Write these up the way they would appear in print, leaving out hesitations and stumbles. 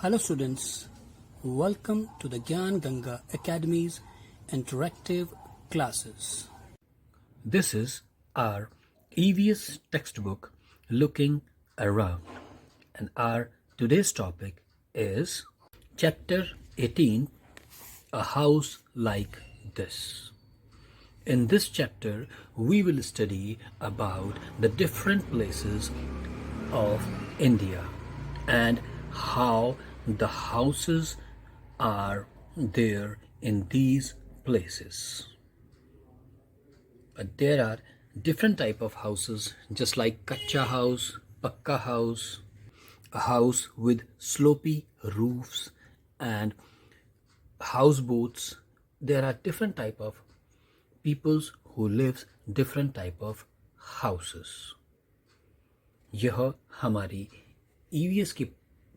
Hello students, welcome to the Gyan Ganga Academy's interactive classes. This is our EVS textbook Looking Around, and our today's topic is Chapter 18, A House Like This. In this chapter, we will study about the different places of India and how the houses are there in these places. But there are different type of houses, just like kacha house, pakka house, a house with slopy roofs and houseboats. There are different type of peoples who lives different type of houses. यह हमारी EVS की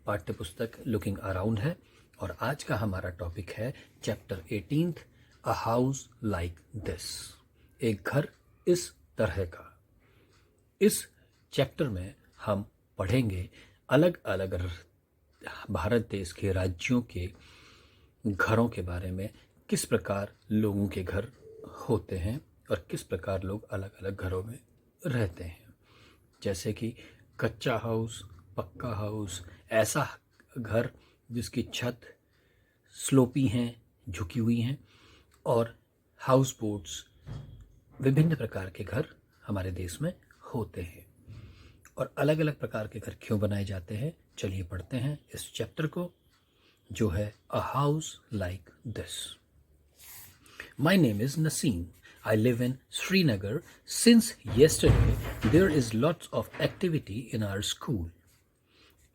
पाठ्य पुस्तक looking around है और आज का हमारा टॉपिक है chapter 18 a house like this, एक घर इस तरह का। इस चैप्टर में हम पढ़ेंगे अलग अलग भारत देश के राज्यों के घरों के बारे में, किस प्रकार लोगों के घर होते हैं और किस प्रकार लोग अलग अलग घरों में रहते हैं, जैसे कि कच्चा हाउस, पक्का हाउस, ऐसा घर जिसकी छत स्लोपी हैं, झुकी हुई हैं, और हाउस बोट्स, विभिन्न प्रकार के घर हमारे देश में होते हैं। और अलग अलग प्रकार के घर क्यों बनाए जाते हैं, चलिए पढ़ते हैं इस चैप्टर को, जो है अ house like this. My name is Naseem. I live in Srinagar. Since yesterday, there is lots of activity in our school.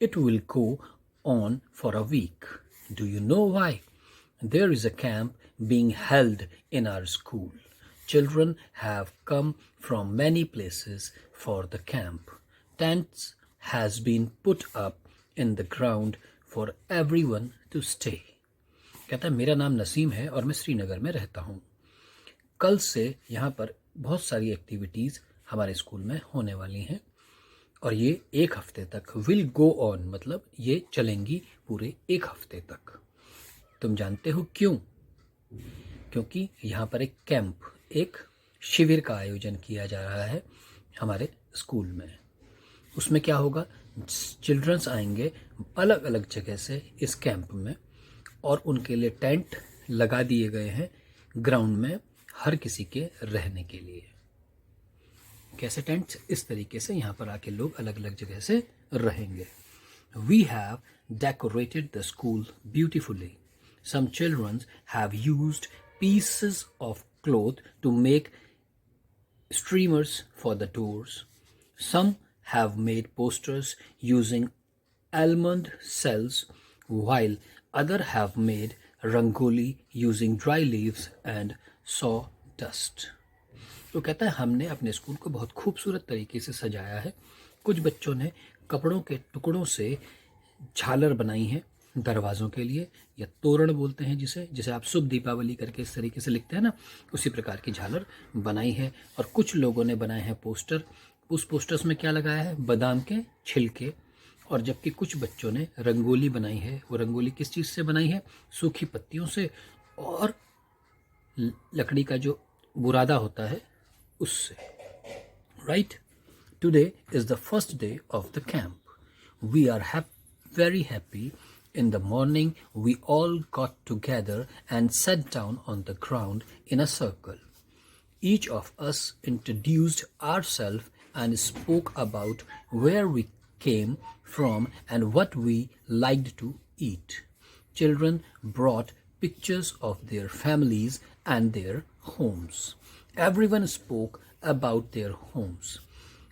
It will go on for a week. Do you know why? There is a camp being held in our school. Children have come from many places for the camp. Tents has been put up in the ground for everyone to stay. कहता है मेरा नाम नसीम है और मैं श्रीनगर में रहता हूँ। कल से यहाँ पर बहुत सारी एक्टिविटीज़ हमारे स्कूल में होने वाली हैं और ये एक हफ्ते तक, विल गो ऑन मतलब ये चलेंगी पूरे एक हफ्ते तक। तुम जानते हो क्यों? क्योंकि यहाँ पर एक कैंप, एक शिविर का आयोजन किया जा रहा है हमारे स्कूल में। उसमें क्या होगा, चिल्ड्रंस आएंगे अलग अलग जगह से इस कैंप में और उनके लिए टेंट लगा दिए गए हैं ग्राउंड में, हर किसी के रहने के लिए। कैसे टेंट्स? इस तरीके से यहाँ पर आके लोग अलग अलग जगह से रहेंगे। We have decorated the school beautifully. Some children have used pieces of cloth to make streamers for the doors. Some have made posters using almond cells, while others have made rangoli using dry leaves and sawdust. तो कहता है हमने अपने school को बहुत खूबसूरत तरीके से सजाया है। कुछ बच्चों ने कपड़ों के टुकड़ों से झालर बनाई है दरवाज़ों के लिए, या तोरण बोलते हैं जिसे आप शुभ दीपावली करके इस तरीके से लिखते हैं ना, उसी प्रकार की झालर बनाई है। और कुछ लोगों ने बनाए हैं पोस्टर। उस पोस्टर्स में क्या लगाया है, बादाम के छिलके। और जबकि कुछ बच्चों ने रंगोली बनाई है। वो रंगोली किस चीज़ से बनाई है? सूखी पत्तियों से और लकड़ी का जो बुरादा होता है उससे। Right? Today is the first day of the camp. We are very happy. In the morning, we all got together and sat down on the ground in a circle. Each of us introduced ourselves and spoke about where we came from and what we liked to eat. Children brought pictures of their families and their homes. Everyone spoke about their homes.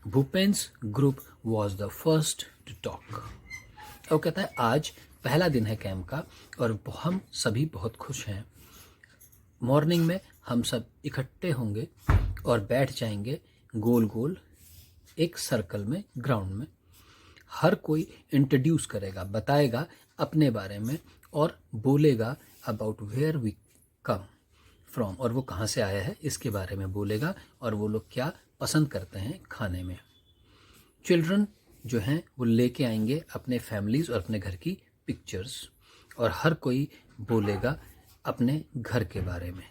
Bhupen's group was the first to talk. और कहता है आज पहला दिन है camp का और हम सभी बहुत खुश हैं। मॉर्निंग में हम सब इकट्ठे होंगे और बैठ जाएंगे गोल गोल एक सर्कल में ग्राउंड में। हर कोई इंट्रोड्यूस करेगा, बताएगा अपने बारे में और बोलेगा about where we come from, और वो कहाँ से आया है इसके बारे में बोलेगा और वो लोग क्या पसंद करते हैं खाने में। चिल्ड्रन जो हैं वो लेके आएंगे अपने फैमिलीज़ और अपने घर की पिक्चर्स और हर कोई बोलेगा अपने घर के बारे में।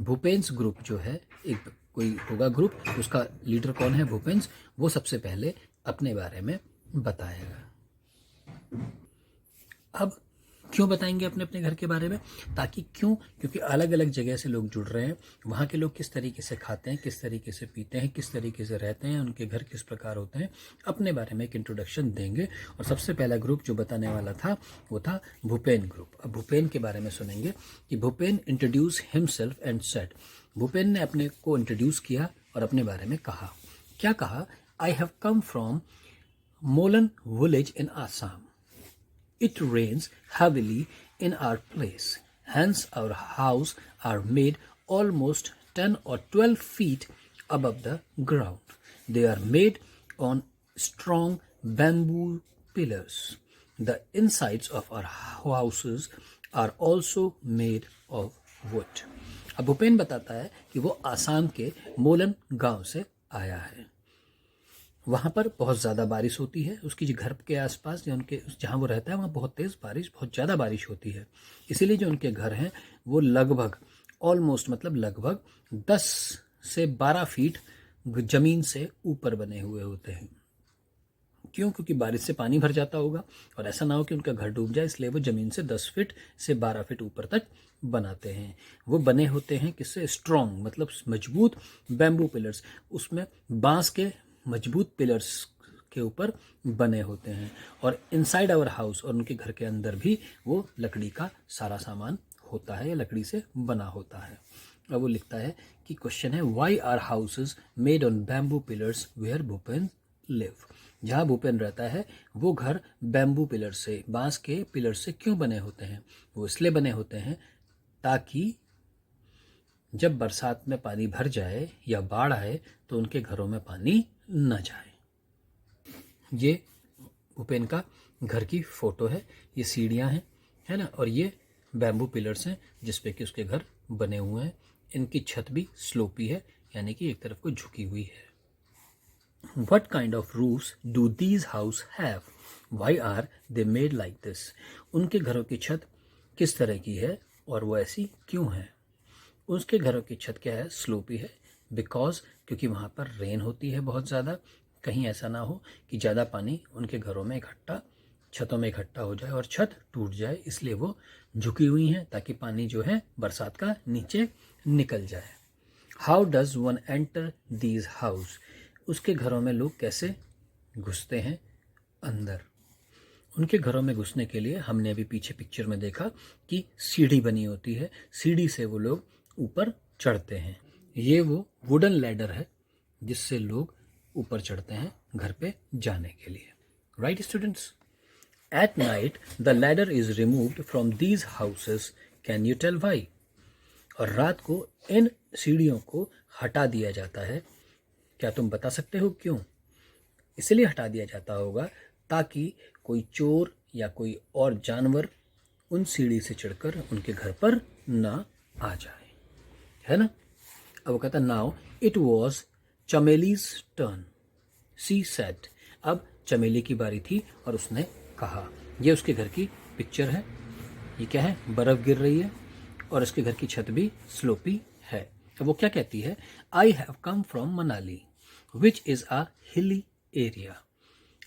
भूपेंस ग्रुप जो है, एक कोई होगा ग्रुप, उसका लीडर कौन है, भूपेंस, वो सबसे पहले अपने बारे में बताएगा। अब क्यों बताएंगे अपने अपने घर के बारे में? ताकि क्योंकि अलग अलग जगह से लोग जुड़ रहे हैं, वहाँ के लोग किस तरीके से खाते हैं, किस तरीके से पीते हैं, किस तरीके से रहते हैं, उनके घर किस प्रकार होते हैं, अपने बारे में एक इंट्रोडक्शन देंगे। और सबसे पहला ग्रुप जो बताने वाला था वो था भूपेन ग्रुप। अब भूपेन के बारे में सुनेंगे कि Bhupen introduce himself and said, Bhupen ने अपने को इंट्रोड्यूस किया और अपने बारे में कहा। क्या कहा? I have come from Molan village in Assam. It rains heavily in our place. Hence, our house are made almost 10 or 12 feet above the ground. They are made on strong bamboo pillars. The insides of our houses are also made of wood. अब भूपेन बताता है कि वो आसाम के मोलन गांव से आया है। वहाँ पर बहुत ज़्यादा बारिश होती है, उसकी जो घर के आसपास या उनके जहाँ वो रहता है वहाँ बहुत तेज़ बारिश, बहुत ज़्यादा बारिश होती है। इसीलिए जो उनके घर हैं वो लगभग ऑलमोस्ट मतलब लगभग 10 से 12 फीट ज़मीन से ऊपर बने हुए होते हैं। क्यों? क्योंकि बारिश से पानी भर जाता होगा और ऐसा ना हो कि उनका घर डूब जाए, इसलिए वो ज़मीन से 10 फीट से 12 फीट ऊपर तक बनाते हैं। वो बने होते हैं किससे? स्ट्रॉन्ग मतलब मजबूत बैम्बू पिलर्स, उसमें बांस के मजबूत पिलर्स के ऊपर बने होते हैं। और इनसाइड आवर हाउस, और उनके घर के अंदर भी वो लकड़ी का सारा सामान होता है या लकड़ी से बना होता है। अब वो लिखता है कि क्वेश्चन है, why are houses made on bamboo pillars where Bhupen live? जहाँ भूपेन रहता है वो घर बैम्बू पिलर से, बांस के पिलर से क्यों बने होते हैं? वो इसलिए बने होते हैं ताकि जब बरसात में पानी भर जाए या बाढ़ आए तो उनके घरों में पानी न जाए। ये भूपेन का घर की फोटो है, ये सीढ़ियाँ हैं, है ना, और ये बैम्बू पिलर्स हैं जिस पे कि उसके घर बने हुए हैं। इनकी छत भी स्लोपी है, यानी कि एक तरफ को झुकी हुई है। What kind of roofs do these house have? Why are they made like this? उनके घरों की छत किस तरह की है और वो ऐसी क्यों है? उसके घरों की छत क्या है? स्लोपी है। बिकॉज क्योंकि वहाँ पर रेन होती है बहुत ज़्यादा, कहीं ऐसा ना हो कि ज़्यादा पानी उनके घरों में इकट्ठा, छतों में इकट्ठा हो जाए और छत टूट जाए, इसलिए वो झुकी हुई हैं ताकि पानी जो है बरसात का नीचे निकल जाए। How does one enter these house? उसके घरों में लोग कैसे घुसते हैं अंदर? उनके घरों में घुसने के लिए हमने अभी पीछे पिक्चर में देखा कि सीढ़ी बनी होती है, सीढ़ी से वो लोग ऊपर चढ़ते हैं। ये वो वुडन लैडर है जिससे लोग ऊपर चढ़ते हैं घर पे जाने के लिए। Right students? At night the ladder is removed from these houses. Can you tell why? और रात को इन सीढ़ियों को हटा दिया जाता है। क्या तुम बता सकते हो क्यों? इसलिए हटा दिया जाता होगा ताकि कोई चोर या कोई और जानवर उन सीढ़ी से चढ़कर उनके घर पर ना आ जाए, है ना। अब वो कहता, now it was Chameli's turn, she said. अब चमेली की बारी थी और उसने कहा। ये उसके घर की पिक्चर है। ये क्या है? बर्फ गिर रही है और उसके घर की छत भी स्लोपी है। अब वो क्या कहती है? I have come from Manali which is a hilly area.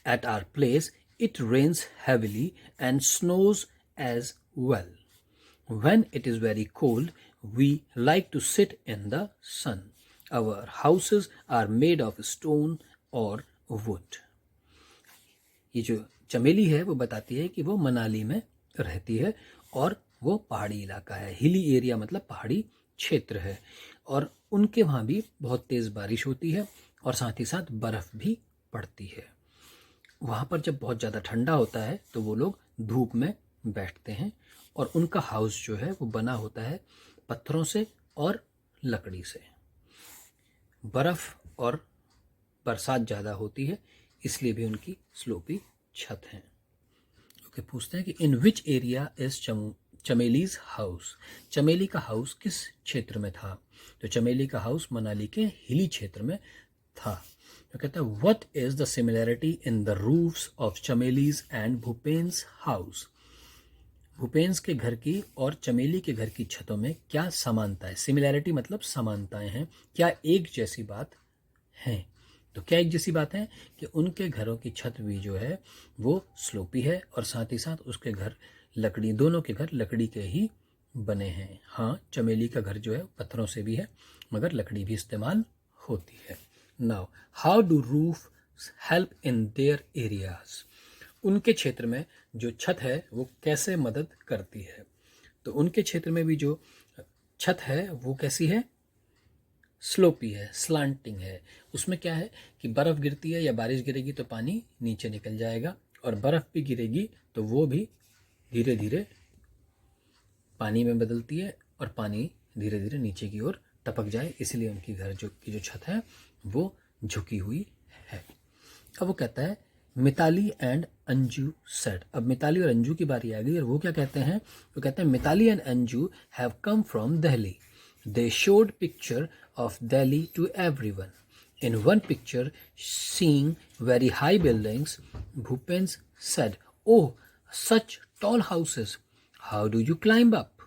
At our place, it rains heavily and snows as well. When it is very cold, we like to sit in the sun. Our houses are made of stone or wood. ये जो चमेली है वो बताती है कि वो मनाली में रहती है और वो पहाड़ी इलाका है। हिली एरिया मतलब पहाड़ी क्षेत्र है और उनके वहाँ भी बहुत तेज़ बारिश होती है और साथ ही साथ बर्फ़ भी पड़ती है। वहाँ पर जब बहुत ज़्यादा ठंडा होता है तो वो लोग धूप में बैठते हैं और उनका हाउस जो है वो बना होता है पत्थरों से और लकड़ी से। बर्फ़ और बरसात ज़्यादा होती है इसलिए भी उनकी स्लोपी छत है। ओके, पूछते हैं कि इन विच एरिया इज चमेलीज हाउस? चमेली का हाउस किस क्षेत्र में था? तो चमेली का हाउस मनाली के हिली क्षेत्र में था। तो कहता है what is the similarity in the roofs of Chameli's and Bhupen's house. Bhupen's के घर की और चमेली के घर की छतों में क्या समानता है। सिमिलैरिटी मतलब समानताएं हैं, क्या एक जैसी बात है। तो क्या एक जैसी बात है कि उनके घरों की छत भी जो है वो स्लोपी है और साथ ही साथ उसके घर लकड़ी, दोनों के घर लकड़ी के ही बने हैं। हाँ, चमेली का घर जो है पत्थरों से भी है मगर लकड़ी भी इस्तेमाल होती है। Now how do roof help in their areas. उनके क्षेत्र में जो छत है वो कैसे मदद करती है। तो उनके क्षेत्र में भी जो छत है वो कैसी है, स्लोपी है, स्लांटिंग है। उसमें क्या है कि बर्फ़ गिरती है या बारिश गिरेगी तो पानी नीचे निकल जाएगा और बर्फ़ भी गिरेगी तो वो भी धीरे धीरे पानी में बदलती है और पानी धीरे धीरे नीचे की ओर टपक जाए, इसलिए उनकी घर जो छत है वो झुकी हुई है। अब वो कहता है मिताली एंड अंजू सेड। अब मिताली और अंजू की बारी आ गई और वो क्या कहते हैं, वो कहते हैं Mitali and Anju have come from Delhi. They showed picture of Delhi to everyone. In one picture, seeing very high buildings, Bhupens said, "Oh, such tall houses! How do you climb up?"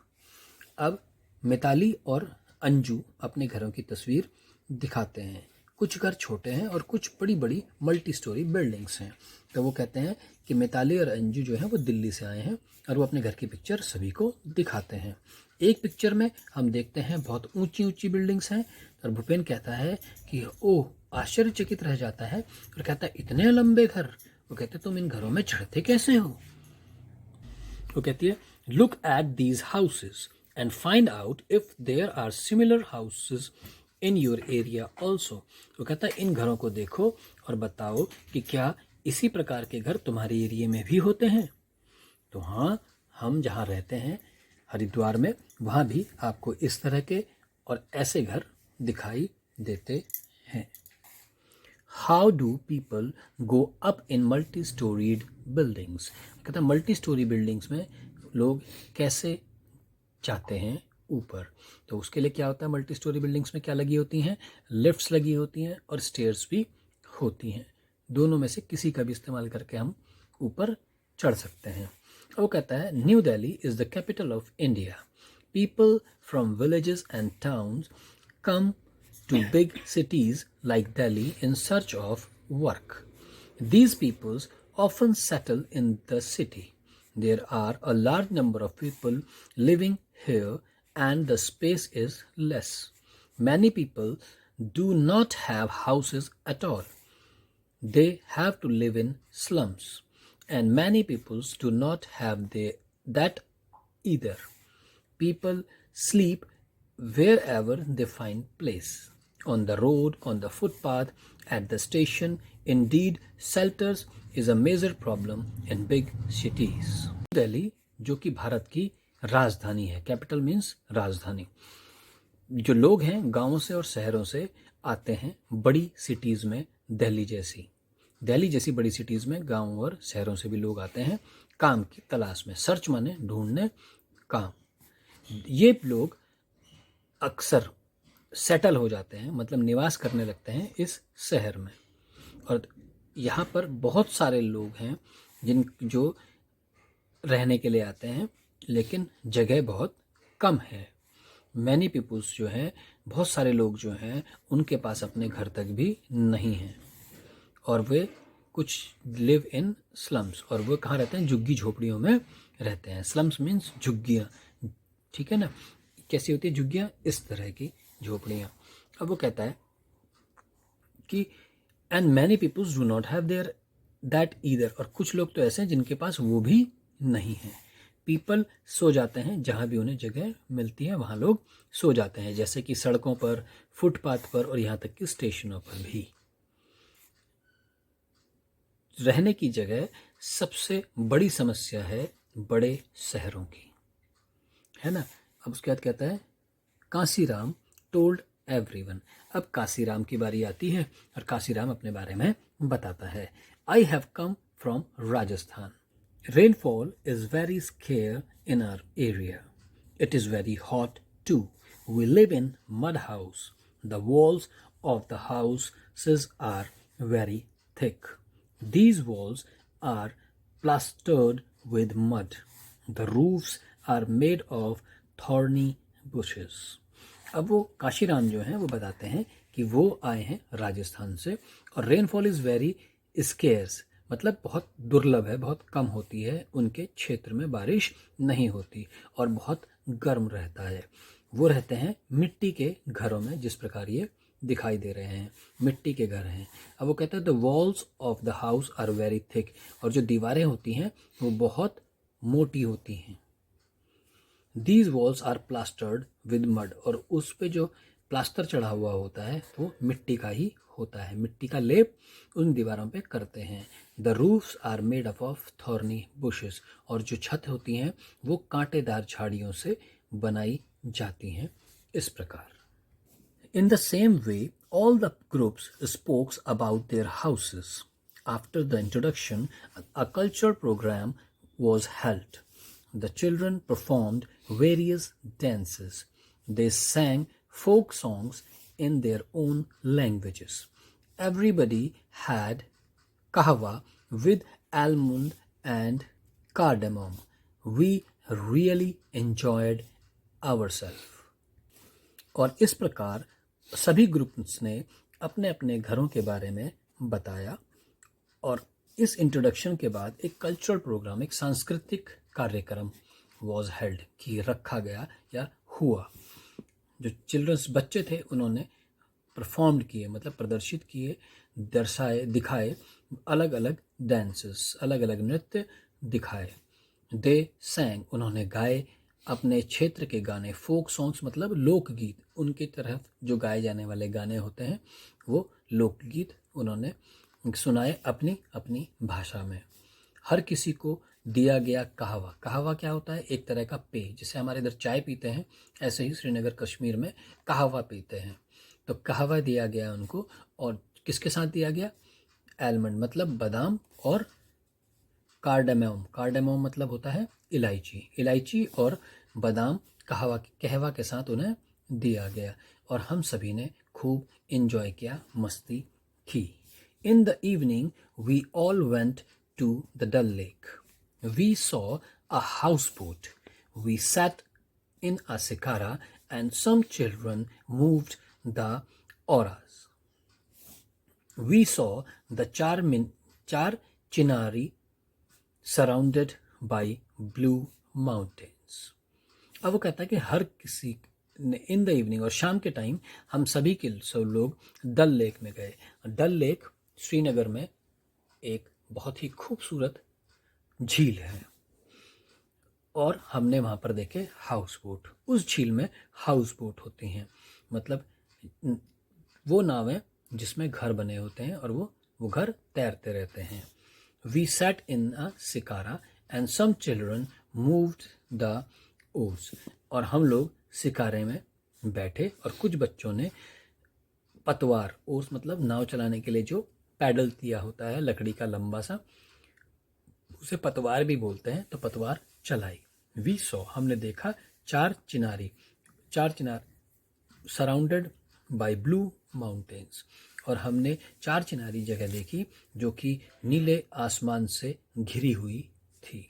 अब मिताली और अंजू अपने घरों की तस्वीर दिखाते हैं। कुछ घर छोटे हैं और कुछ बड़ी बड़ी मल्टी स्टोरी बिल्डिंग्स हैं। तो वो कहते हैं कि मिताली और अंजू जो है वो दिल्ली से आए हैं और वो अपने घर की पिक्चर सभी को दिखाते हैं। एक पिक्चर में हम देखते हैं बहुत ऊंची ऊंची बिल्डिंग्स हैं और भूपेन कहता है कि ओह, आश्चर्यचकित रह जाता है और कहता है इतने लंबे घर। वो कहते तुम इन घरों में चढ़ते कैसे हो। वो कहती है look at these houses and find out if there are similar houses in your area also. वो कहता है इन घरों को देखो और बताओ कि क्या इसी प्रकार के घर तुम्हारे एरिया में भी होते हैं। तो हाँ, हम जहाँ रहते हैं हरिद्वार में, वहाँ भी आपको इस तरह के और ऐसे घर दिखाई देते हैं। How do people go up in multi storeyed buildings. कहता है मल्टी स्टोरी बिल्डिंग्स में लोग कैसे जाते हैं ऊपर। तो उसके लिए क्या होता है, मल्टी स्टोरी बिल्डिंग्स में क्या लगी होती हैं, लिफ्ट्स लगी होती हैं और स्टेयर्स भी होती हैं। दोनों में से किसी का भी इस्तेमाल करके हम ऊपर चढ़ सकते हैं। वो कहता है new Delhi is the capital of India. People from villages and towns come to big cities like Delhi in search of work. These peoples often settle in the city. There are a large number of people living here and the space is less. Many people do not have houses at all. They have to live in slums and many peoples do not have that either. People sleep wherever they find place. On the road, on the footpath, at the station. Indeed, shelters is a major problem in big cities. Delhi जो कि भारत की राजधानी है, capital means राजधानी। जो लोग हैं गांवों से और शहरों से आते हैं बड़ी सिटीज़ में, दिल्ली जैसी बड़ी सिटीज़ में गांव और शहरों से भी लोग आते हैं काम की तलाश में। सर्च माने ढूंढने, काम। ये लोग अक्सर सेटल हो जाते हैं, मतलब निवास करने लगते हैं इस शहर में। और यहाँ पर बहुत सारे लोग हैं जो रहने के लिए आते हैं, लेकिन जगह बहुत कम है। मैनी पीपुल्स जो हैं, बहुत सारे लोग जो हैं, उनके पास अपने घर तक भी नहीं हैं और वे कुछ लिव इन स्लम्स। और वो कहाँ रहते हैं, झुग्गी झोपड़ियों में रहते हैं। स्लम्स मीन्स झुग्गियाँ, ठीक है ना। कैसी होती है झुग्गियाँ, इस तरह की झोपड़ियाँ। अब वो कहता है कि and many peoples do not have their that either. और कुछ लोग तो ऐसे हैं जिनके पास वो भी नहीं है। पीपल सो जाते हैं, जहाँ भी उन्हें जगह मिलती है वहाँ लोग सो जाते हैं, जैसे कि सड़कों पर, फुटपाथ पर और यहाँ तक कि स्टेशनों पर भी। रहने की जगह सबसे बड़ी समस्या है बड़े शहरों की, है ना। अब उसके बाद कहता है कांसीराम टोल्ड एवरीवन। अब कांसीराम की बारी आती है और कांसीराम अपने बारे में बताता है। I have come from Rajasthan. Rainfall is very scare in our area. It is very hot too. We live in mud house. The walls of the houses are very thick. These walls are plastered with mud. The roofs are made of thorny bushes. अब वो काशीराम जो हैं वो बताते हैं कि वो आए हैं राजस्थान से और रेनफॉल इज़ वेरी स्केर्स, मतलब बहुत दुर्लभ है, बहुत कम होती है, उनके क्षेत्र में बारिश नहीं होती और बहुत गर्म रहता है। वो रहते हैं मिट्टी के घरों में, जिस प्रकार ये दिखाई दे रहे हैं, मिट्टी के घर हैं। अब वो कहते हैं the walls of the house are very thick, और जो दीवारें होती हैं वो बहुत मोटी होती हैं। These walls are plastered with mud, और उस पे जो प्लास्टर चढ़ा हुआ होता है वो मिट्टी का ही होता है, मिट्टी का लेप उन दीवारों पे करते हैं। The roofs are made up of thorny bushes, और जो छत होती हैं वो कांटेदार झाड़ियों से बनाई जाती हैं। इस प्रकार in the same way, all the groups spoke about their houses. After the introduction, a culture program was held. The children performed various dances. They sang folk songs in their own languages. Everybody had kahwa with almond and cardamom. We really enjoyed ourselves. और इस प्रकार सभी groups ने अपने अपने घरों के बारे में बताया, और इस इंट्रोडक्शन के बाद एक कल्चरल प्रोग्राम, एक सांस्कृतिक कार्यक्रम वॉज हेल्ड, कि रखा गया या हुआ। जो चिल्ड्रंस बच्चे थे उन्होंने परफॉर्म किए, मतलब प्रदर्शित किए, दर्शाए, दिखाए अलग अलग डांसेस, अलग अलग नृत्य दिखाए। दे सैंग, उन्होंने गाए अपने क्षेत्र के गाने। फोक सॉन्ग्स मतलब लोकगीत, उनकी तरफ जो गाए जाने वाले गाने होते हैं वो लोकगीत उन्होंने सुनाए अपनी अपनी भाषा में। हर किसी को दिया गया कहवा। कहवा क्या होता है? एक तरह का पेय, जैसे हमारे इधर चाय पीते हैं ऐसे ही श्रीनगर कश्मीर में कहवा पीते हैं। तो कहवा दिया गया उनको, और किसके साथ दिया गया? एलमंड मतलब बादाम, और कार्डेमम, कार्डेमम मतलब होता है इलायची, इलायची और बादाम कहवा के साथ उन्हें दिया गया, और हम सभी ने खूब इंजॉय किया, मस्ती की। In the evening we all went to the Dal lake. We saw a houseboat. We sat in a shikara and some children moved the oars. We saw the Char Chinari surrounded by blue mountains. अब वो कहता है कि हर किसी ने इन the evening, और शाम के टाइम हम सभी के सब लोग डल लेक में गए। डल लेक श्रीनगर में एक बहुत ही खूबसूरत झील है, और हमने वहाँ पर देखे हाउस बोट। उस झील में हाउस बोट होती हैं, मतलब वो नावें जिसमें घर बने होते हैं और वो घर तैरते रहते हैं। We sat in a shikara and some children moved the oars, और हम लोग शिकारे में बैठे और कुछ बच्चों ने पतवार, ओर्स मतलब नाव चलाने के लिए जो पैडल दिया होता है लकड़ी का लंबा सा, उसे पतवार भी बोलते हैं, तो पतवार चलाई। वी सॉ, हमने देखा, चार चिनार सराउंडेड बाय ब्लू माउंटेन्स, और हमने चार चिनारी जगह देखी जो कि नीले आसमान से घिरी हुई थी।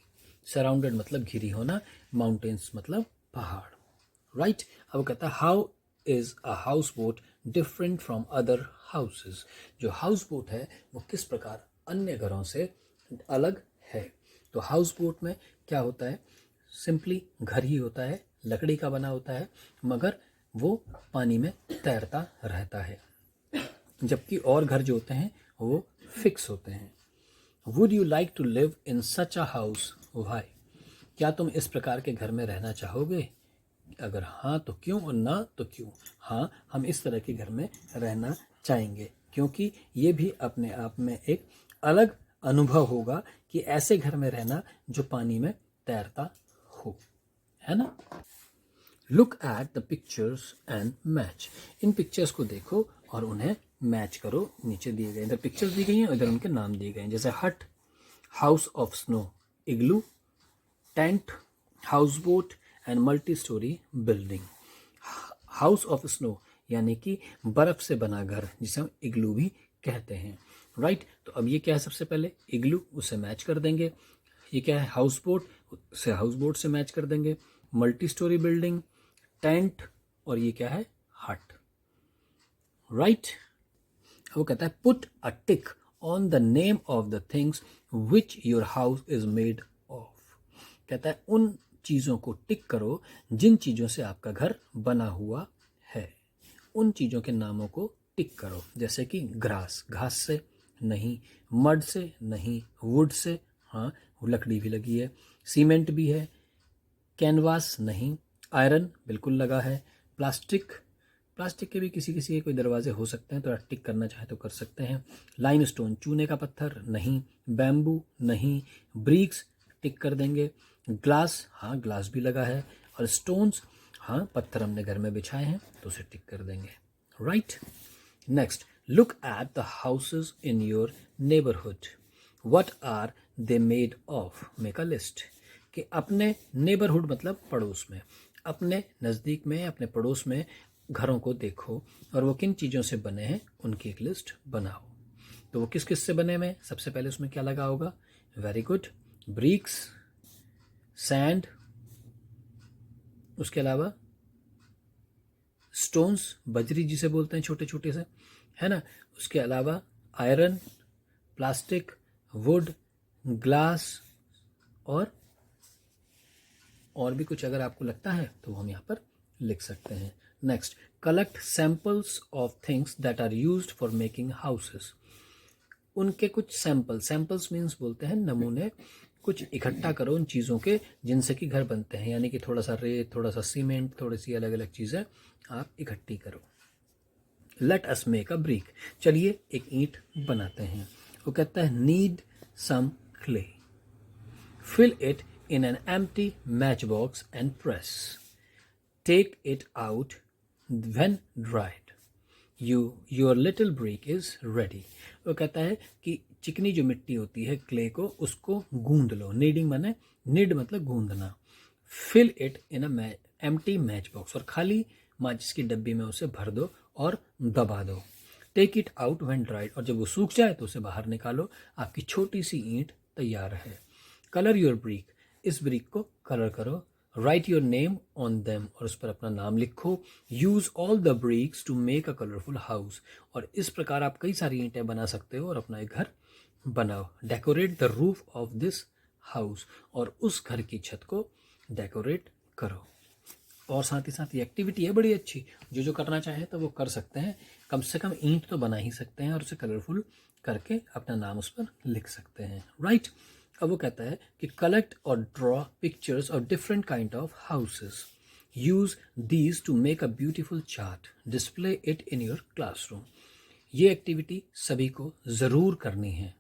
सराउंडेड मतलब घिरी होना, माउंटेन्स मतलब पहाड़। राइट। अब कहता है how is a house boat different from other houses. जो हाउस बोट है वो किस प्रकार अन्य घरों से अलग है। तो हाउस बोट में क्या होता है? सिंपली घर ही होता है, लकड़ी का बना होता है, मगर वो पानी में तैरता रहता है, जबकि और घर जो होते हैं वो फिक्स होते हैं। Would you like to live in such a house? Why? क्या तुम इस प्रकार के घर में रहना चाहोगे? अगर हाँ तो क्यों, और ना तो क्यों? हाँ, हम इस तरह के घर में रहना चाहेंगे, क्योंकि ये भी अपने आप में एक अलग अनुभव होगा कि ऐसे घर में रहना जो पानी में तैरता हो, है ना। Look at the pictures and match. In pictures को देखो और उन्हें मैच करो। नीचे दिए गए, इधर पिक्चर्स दी गई हैं, इधर उनके नाम दिए गए हैं, जैसे हट, house of snow, igloo, tent, house boat and multi storey building. House of snow यानी कि बर्फ से बना घर, जिसे हम इग्लू भी कहते हैं, राइट। तो अब ये क्या है, सबसे पहले इग्लू, उससे मैच कर देंगे। ये क्या है, हाउस बोट, उससे हाउस बोट से मैच कर देंगे। मल्टी स्टोरी बिल्डिंग, टेंट, और ये क्या है, हट, राइट। वो कहता है put a tick on the name of the things which your house is made of. कहता है उन चीज़ों को टिक करो जिन चीज़ों से आपका घर बना हुआ है। उन चीज़ों के नामों को टिक करो, जैसे कि ग्रास, घास से नहीं, मड से नहीं, वुड से, हाँ लकड़ी भी लगी है, सीमेंट भी है, कैनवास नहीं, आयरन बिल्कुल लगा है, प्लास्टिक, प्लास्टिक के भी किसी किसी के कोई दरवाजे हो सकते हैं, तो टिक करना चाहे तो कर सकते हैं। लाइमस्टोन, चूने का पत्थर नहीं, बैम्बू नहीं, ब्रिक्स टिक कर देंगे, ग्लास, हाँ ग्लास भी लगा है, और स्टोन्स, हाँ पत्थर हमने घर में बिछाए हैं तो उसे टिक कर देंगे, right. Next, look at the houses in your neighbourhood, what are they made of, make a list. कि अपने नेबरहुड मतलब पड़ोस में, अपने नज़दीक में, अपने पड़ोस में घरों को देखो और वो किन चीज़ों से बने हैं उनकी एक लिस्ट बनाओ। तो वो किस किस से बने हुए हैं, सबसे पहले उसमें क्या लगा होगा, वेरी गुड, ब्रिक्स, सैंड, उसके अलावा स्टोन्स, बजरी जिसे बोलते हैं छोटे छोटे से, है ना, उसके अलावा आयरन, प्लास्टिक, वुड, ग्लास, और भी कुछ अगर आपको लगता है तो हम यहाँ पर लिख सकते हैं। Next, collect samples of things that are used for making houses. उनके कुछ सैंपल्स मीन्स बोलते हैं नमूने, कुछ इकट्ठा करो उन चीज़ों के जिनसे कि घर बनते हैं, यानी कि थोड़ा सा रेत, थोड़ा सा सीमेंट, थोड़ी सी अलग अलग चीज़ें आप इकट्ठी करो। Let us make a brick, चलिए एक ईंट बनाते हैं। वो कहता है need some clay, fill it in an empty matchbox and press. Take it out when dried. Your little brick is ready. वो कहता है कि चिकनी जो मिट्टी होती है क्ले को, उसको गूंद लो। नीडिंग माने, निड मतलब गूंदना। Fill it in a empty match box, और खाली माचिस की डब्बी में उसे भर दो और दबा दो। Take it out when dried, और जब वो सूख जाए तो उसे बाहर निकालो, आपकी छोटी सी ईंट तैयार है। कलर योर ब्रिक, इस ब्रिक को कलर करो। Write your name on them, और उस पर अपना नाम लिखो। Use all the bricks to make a colourful house, और इस प्रकार आप कई सारी ईंटें बना सकते हो और अपना एक घर बनाओ। Decorate the roof of this house, और उस घर की छत को डेकोरेट करो। और साथ ही साथ ये एक्टिविटी है बड़ी अच्छी, जो करना चाहे तो वो कर सकते हैं। कम से कम ईंट तो बना ही सकते हैं और उसे कलरफुल करके अपना नाम उस पर लिख सकते हैं, राइट। अब वो कहता है कि कलेक्ट और draw pictures of different kind of houses, use these two make a beautiful chart, display it in your classroom. ये एक्टिविटी सभी को ज़रूर करनी है।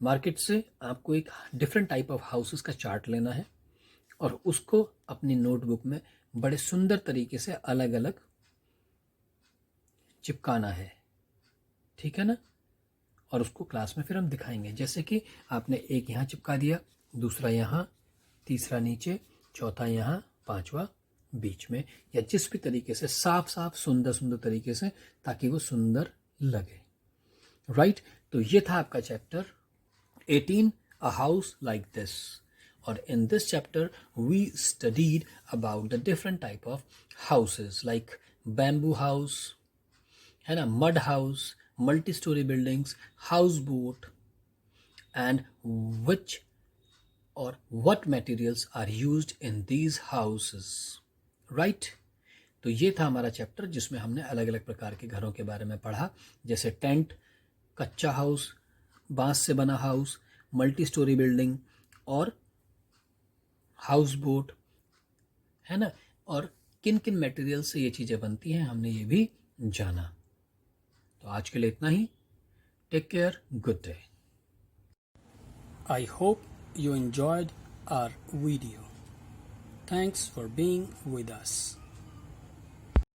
मार्केट से आपको एक डिफरेंट टाइप ऑफ हाउसेस का चार्ट लेना है और उसको अपनी नोटबुक में बड़े सुंदर तरीके से अलग अलग चिपकाना है, ठीक है ना। और उसको क्लास में फिर हम दिखाएंगे, जैसे कि आपने एक यहाँ चिपका दिया, दूसरा यहाँ, तीसरा नीचे, चौथा यहाँ, पांचवा बीच में, या जिस भी तरीके से साफ साफ सुंदर सुंदर तरीके से, ताकि वो सुंदर लगे, राइट। तो ये था आपका chapter 18, a house like this. और in this chapter we studied about the different type of houses, like bamboo house, है ना, mud house, multi-story buildings, houseboat, and which or what materials are used in these houses, right? तो ये था हमारा chapter जिसमें हमने अलग अलग प्रकार के घरों के बारे में पढ़ा, जैसे टेंट, कच्चा हाउस, बांस से बना हाउस, मल्टी स्टोरी बिल्डिंग और हाउस बोट, है ना, और किन किन मटेरियल से ये चीज़ें बनती हैं हमने ये भी जाना। तो आज के लिए इतना ही। Take care, good day. I hope you enjoyed our video. Thanks for being with us.